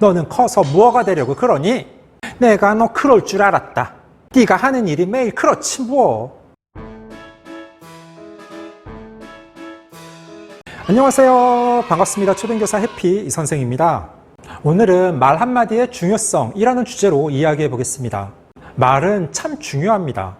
너는 커서 무엇가 되려고 그러니? 내가 너 그럴 줄 알았다. 네가 하는 일이 매일 그렇지 뭐. 안녕하세요. 반갑습니다. 초등교사 해피 이선생입니다. 오늘은 말 한마디의 중요성이라는 주제로 이야기해 보겠습니다. 말은 참 중요합니다.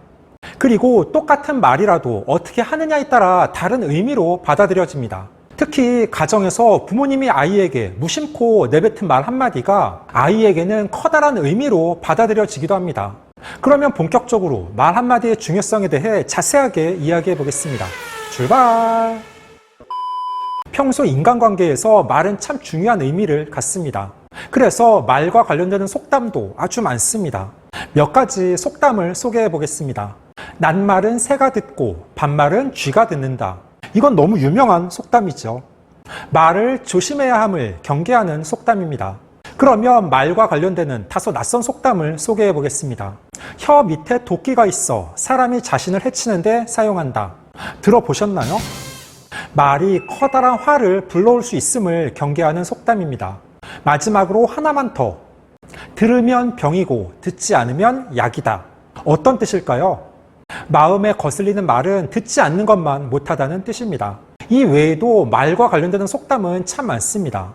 그리고 똑같은 말이라도 어떻게 하느냐에 따라 다른 의미로 받아들여집니다. 특히 가정에서 부모님이 아이에게 무심코 내뱉은 말 한마디가 아이에게는 커다란 의미로 받아들여지기도 합니다. 그러면 본격적으로 말 한마디의 중요성에 대해 자세하게 이야기해 보겠습니다. 출발! 평소 인간관계에서 말은 참 중요한 의미를 갖습니다. 그래서 말과 관련되는 속담도 아주 많습니다. 몇 가지 속담을 소개해 보겠습니다. 낱말은 새가 듣고 반말은 쥐가 듣는다. 이건 너무 유명한 속담이죠. 말을 조심해야 함을 경계하는 속담입니다. 그러면 말과 관련되는 다소 낯선 속담을 소개해 보겠습니다. 혀 밑에 도끼가 있어 사람이 자신을 해치는데 사용한다. 들어보셨나요? 말이 커다란 화를 불러올 수 있음을 경계하는 속담입니다. 마지막으로 하나만 더. 들으면 병이고 듣지 않으면 약이다. 어떤 뜻일까요? 마음에 거슬리는 말은 듣지 않는 것만 못하다는 뜻입니다. 이 외에도 말과 관련되는 속담은 참 많습니다.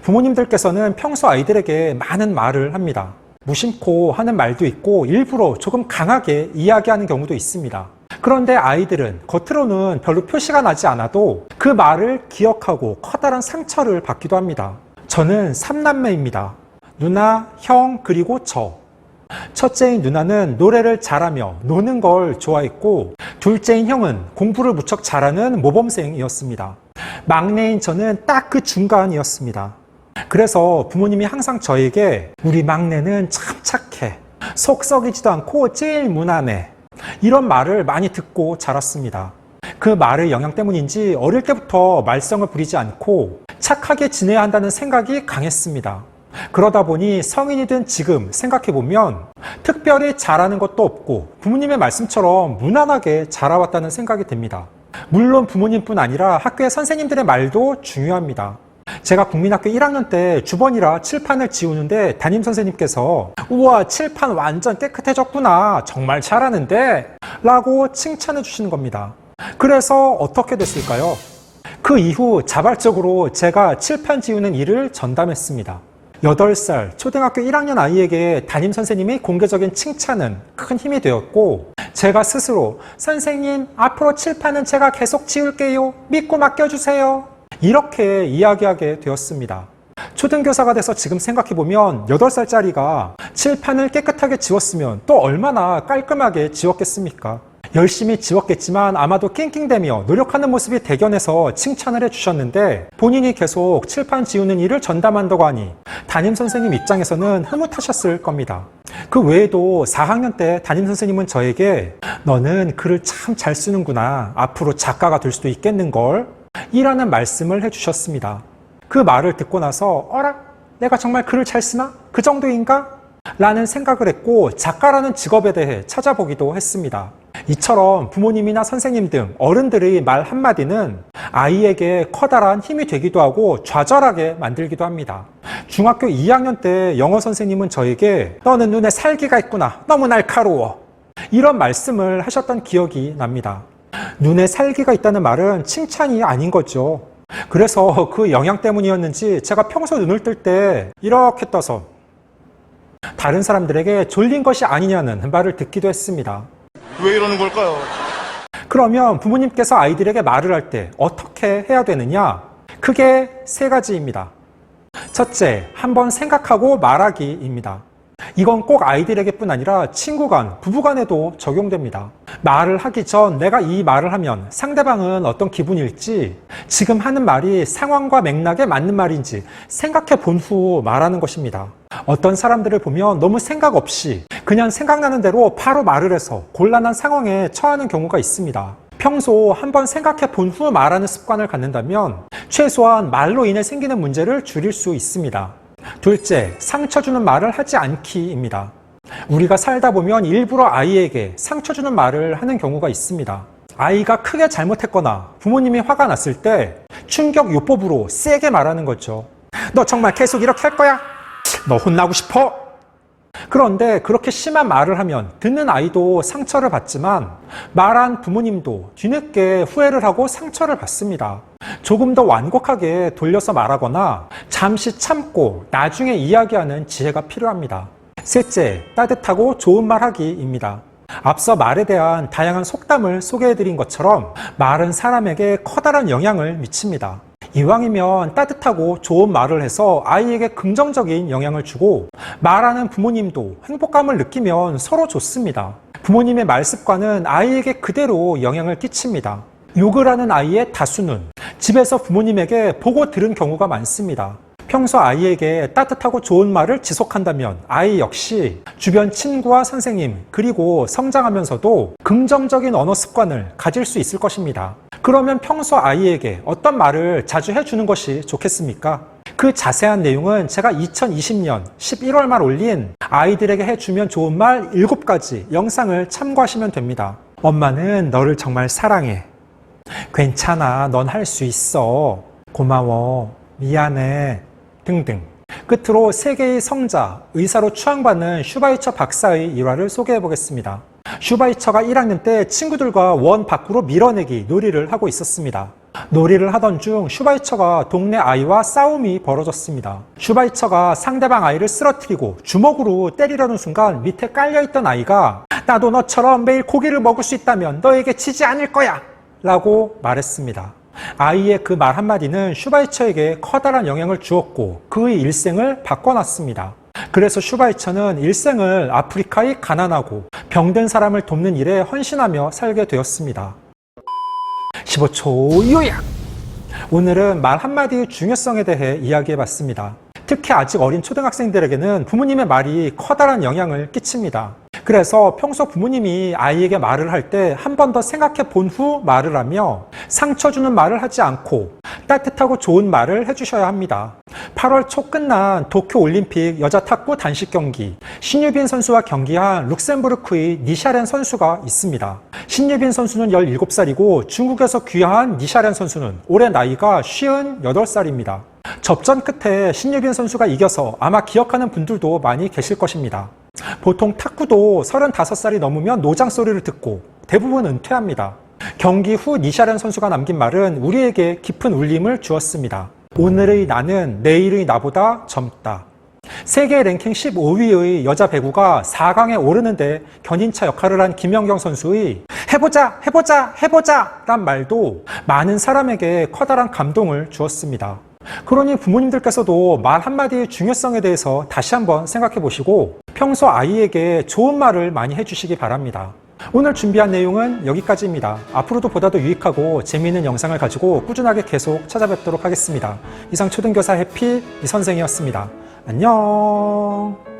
부모님들께서는 평소 아이들에게 많은 말을 합니다. 무심코 하는 말도 있고 일부러 조금 강하게 이야기하는 경우도 있습니다. 그런데 아이들은 겉으로는 별로 표시가 나지 않아도 그 말을 기억하고 커다란 상처를 받기도 합니다. 저는 3남매입니다. 누나, 형, 그리고 저. 첫째인 누나는 노래를 잘하며 노는 걸 좋아했고 둘째인 형은 공부를 무척 잘하는 모범생이었습니다. 막내인 저는 딱 그 중간이었습니다. 그래서 부모님이 항상 저에게 우리 막내는 참 착해. 속 썩이지도 않고 제일 무난해. 이런 말을 많이 듣고 자랐습니다. 그 말의 영향 때문인지 어릴 때부터 말썽을 부리지 않고 착하게 지내야 한다는 생각이 강했습니다. 그러다 보니 성인이 된 지금 생각해보면 특별히 잘하는 것도 없고 부모님의 말씀처럼 무난하게 자라왔다는 생각이 듭니다. 물론 부모님뿐 아니라 학교의 선생님들의 말도 중요합니다. 제가 국민학교 1학년 때 주번이라 칠판을 지우는데 담임선생님께서 우와 칠판 완전 깨끗해졌구나 정말 잘하는데 라고 칭찬해 주시는 겁니다. 그래서 어떻게 됐을까요? 그 이후 자발적으로 제가 칠판 지우는 일을 전담했습니다. 8살 초등학교 1학년 아이에게 담임선생님의 공개적인 칭찬은 큰 힘이 되었고 제가 스스로 선생님 앞으로 칠판은 제가 계속 지울게요. 믿고 맡겨주세요. 이렇게 이야기하게 되었습니다. 초등교사가 돼서 지금 생각해보면 8살짜리가 칠판을 깨끗하게 지웠으면 또 얼마나 깔끔하게 지웠겠습니까? 열심히 지웠겠지만 아마도 낑낑대며 노력하는 모습이 대견해서 칭찬을 해주셨는데 본인이 계속 칠판 지우는 일을 전담한다고 하니 담임선생님 입장에서는 흐뭇하셨을 겁니다. 그 외에도 4학년 때 담임선생님은 저에게 너는 글을 참 잘 쓰는구나. 앞으로 작가가 될 수도 있겠는걸. 이라는 말씀을 해주셨습니다. 그 말을 듣고 나서 어라? 내가 정말 글을 잘 쓰나? 그 정도인가? 라는 생각을 했고 작가라는 직업에 대해 찾아보기도 했습니다. 이처럼 부모님이나 선생님 등 어른들의 말 한마디는 아이에게 커다란 힘이 되기도 하고 좌절하게 만들기도 합니다. 중학교 2학년 때 영어 선생님은 저에게 너는 눈에 살기가 있구나. 너무 날카로워. 이런 말씀을 하셨던 기억이 납니다. 눈에 살기가 있다는 말은 칭찬이 아닌 거죠. 그래서 그 영향 때문이었는지 제가 평소 눈을 뜰 때 이렇게 떠서 다른 사람들에게 졸린 것이 아니냐는 말을 듣기도 했습니다. 왜 이러는 걸까요? 그러면 부모님께서 아이들에게 말을 할 때 어떻게 해야 되느냐? 크게 3가지입니다. 첫째, 한번 생각하고 말하기입니다. 이건 꼭 아이들에게뿐 아니라 친구 간, 부부 간에도 적용됩니다. 말을 하기 전 내가 이 말을 하면 상대방은 어떤 기분일지, 지금 하는 말이 상황과 맥락에 맞는 말인지 생각해 본 후 말하는 것입니다. 어떤 사람들을 보면 너무 생각 없이 그냥 생각나는 대로 바로 말을 해서 곤란한 상황에 처하는 경우가 있습니다. 평소 한번 생각해 본 후 말하는 습관을 갖는다면 최소한 말로 인해 생기는 문제를 줄일 수 있습니다. 둘째, 상처 주는 말을 하지 않기입니다. 우리가 살다 보면 일부러 아이에게 상처 주는 말을 하는 경우가 있습니다. 아이가 크게 잘못했거나 부모님이 화가 났을 때 충격 요법으로 세게 말하는 거죠. 너 정말 계속 이렇게 할 거야? 너 혼나고 싶어? 그런데 그렇게 심한 말을 하면 듣는 아이도 상처를 받지만 말한 부모님도 뒤늦게 후회를 하고 상처를 받습니다. 조금 더 완곡하게 돌려서 말하거나 잠시 참고 나중에 이야기하는 지혜가 필요합니다. 셋째, 따뜻하고 좋은 말하기입니다. 앞서 말에 대한 다양한 속담을 소개해드린 것처럼 말은 사람에게 커다란 영향을 미칩니다. 이왕이면 따뜻하고 좋은 말을 해서 아이에게 긍정적인 영향을 주고 말하는 부모님도 행복감을 느끼면 서로 좋습니다. 부모님의 말 습관은 아이에게 그대로 영향을 끼칩니다. 욕을 하는 아이의 다수는 집에서 부모님에게 보고 들은 경우가 많습니다. 평소 아이에게 따뜻하고 좋은 말을 지속한다면 아이 역시 주변 친구와 선생님 그리고 성장하면서도 긍정적인 언어 습관을 가질 수 있을 것입니다. 그러면 평소 아이에게 어떤 말을 자주 해주는 것이 좋겠습니까? 그 자세한 내용은 제가 2020년 11월 말 올린 아이들에게 해주면 좋은 말 7가지 영상을 참고하시면 됩니다. 엄마는 너를 정말 사랑해. 괜찮아, 넌 할 수 있어. 고마워. 미안해. 등등. 끝으로 세계의 성자, 의사로 추앙받는 슈바이처 박사의 일화를 소개해 보겠습니다. 슈바이처가 1학년 때 친구들과 원 밖으로 밀어내기 놀이를 하고 있었습니다. 놀이를 하던 중 슈바이처가 동네 아이와 싸움이 벌어졌습니다. 슈바이처가 상대방 아이를 쓰러뜨리고 주먹으로 때리려는 순간 밑에 깔려있던 아이가 나도 너처럼 매일 고기를 먹을 수 있다면 너에게 지지 않을 거야! 라고 말했습니다. 아이의 그 말 한마디는 슈바이처에게 커다란 영향을 주었고 그의 일생을 바꿔놨습니다. 그래서 슈바이처는 일생을 아프리카의 가난하고 병든 사람을 돕는 일에 헌신하며 살게 되었습니다. 15초 요약! 오늘은 말 한마디의 중요성에 대해 이야기해봤습니다. 특히 아직 어린 초등학생들에게는 부모님의 말이 커다란 영향을 끼칩니다. 그래서 평소 부모님이 아이에게 말을 할 때 한 번 더 생각해 본 후 말을 하며 상처 주는 말을 하지 않고 따뜻하고 좋은 말을 해주셔야 합니다. 8월 초 끝난 도쿄올림픽 여자 탁구 단식 경기, 신유빈 선수와 경기한 룩셈부르크의 니샤렌 선수가 있습니다. 신유빈 선수는 17살이고 중국에서 귀화한 니샤렌 선수는 올해 나이가 58살입니다. 접전 끝에 신유빈 선수가 이겨서 아마 기억하는 분들도 많이 계실 것입니다. 보통 탁구도 35살이 넘으면 노장 소리를 듣고 대부분 은퇴합니다. 경기 후 니샤렌 선수가 남긴 말은 우리에게 깊은 울림을 주었습니다. 오늘의 나는 내일의 나보다 젊다. 세계 랭킹 15위의 여자 배구가 4강에 오르는데 견인차 역할을 한 김연경 선수의 해보자 해보자 해보자 란 말도 많은 사람에게 커다란 감동을 주었습니다. 그러니 부모님들께서도 말 한마디의 중요성에 대해서 다시 한번 생각해 보시고 평소 아이에게 좋은 말을 많이 해주시기 바랍니다. 오늘 준비한 내용은 여기까지입니다. 앞으로도 보다 더 유익하고 재미있는 영상을 가지고 꾸준하게 계속 찾아뵙도록 하겠습니다. 이상 초등교사 해피 이선생이었습니다. 안녕.